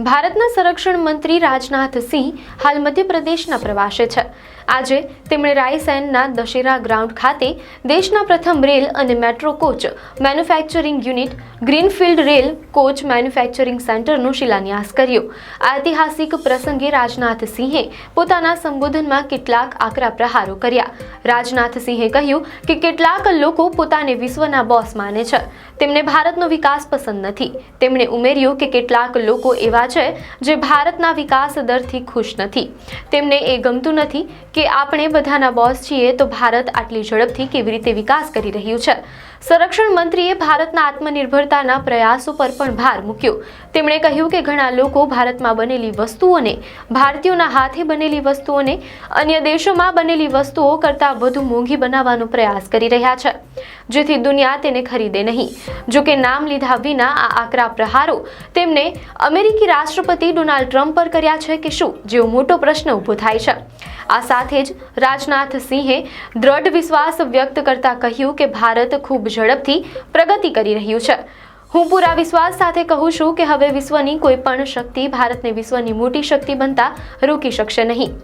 ભારતના સંરક્ષણ મંત્રી રાજનાથ સિંહ હાલ મધ્યપ્રદેશના પ્રવાસે છે। આજે તેમણે રાયસેનના દશેરા ગ્રાઉન્ડ ખાતે દેશના પ્રથમ રેલ અને metro coach manufacturing unit greenfield rail coach manufacturing સેન્ટરનો શિલાન્યાસ કર્યો। આ ઐતિહાસિક પ્રસંગે રાજનાથ સિંહે પોતાના સંબોધનમાં કેટલાક આકરા પ્રહારો કર્યા। રાજનાથ સિંહે કહ્યું કે કેટલાક લોકો પોતાને વિશ્વના બોસ માને છે, તેમને ભારતનો વિકાસ પસંદ નથી। તેમણે ઉમેર્યું કે કેટલાક લોકો એવા છે જે ભારતના વિકાસ દરથી ખુશ નથી। તેમને એ ગમતું નથી કે આપણે બધાના બોસ છીએ તો ભારત આટલી ઝડપથી કેવી રીતે વિકાસ કરી રહ્યું છે। સંરક્ષણ મંત્રીએ ભારતના આત્મનિર્ભરતાના પ્રયાસો પર પણ ભાર મૂક્યો। તેમણે કહ્યું કે ઘણા લોકો ભારતમાં બનેલી વસ્તુઓને, ભારતીયોના હાથે બનેલી વસ્તુઓને અન્ય દેશોમાં બનેલી વસ્તુઓ કરતાં વધુ મોંઘી બનાવવાનો પ્રયાસ કરી રહ્યા છે, જેથી દુનિયા તેને ખરીદે નહીં। જો કે નામ લીધા વિના આ આકરા પ્રહારો તેમણે અમેરિકી રાષ્ટ્રપતિ ડોનાલ્ડ ટ્રમ્પ પર કર્યા છે કે શું, જેવો મોટો પ્રશ્ન ઊભો થાય છે। આ સાથે જ રાજનાથ સિંહે દ્રઢ વિશ્વાસ વ્યક્ત કરતા કહ્યું કે ભારત ખૂબ ઝડપથી પ્રગતિ કરી રહ્યું છે। હું પૂરા વિશ્વાસ સાથે કહું છું કે હવે વિશ્વની કોઈ પણ શક્તિ ભારતને વિશ્વની મોટી શક્તિ બનતા રોકી શકશે નહીં।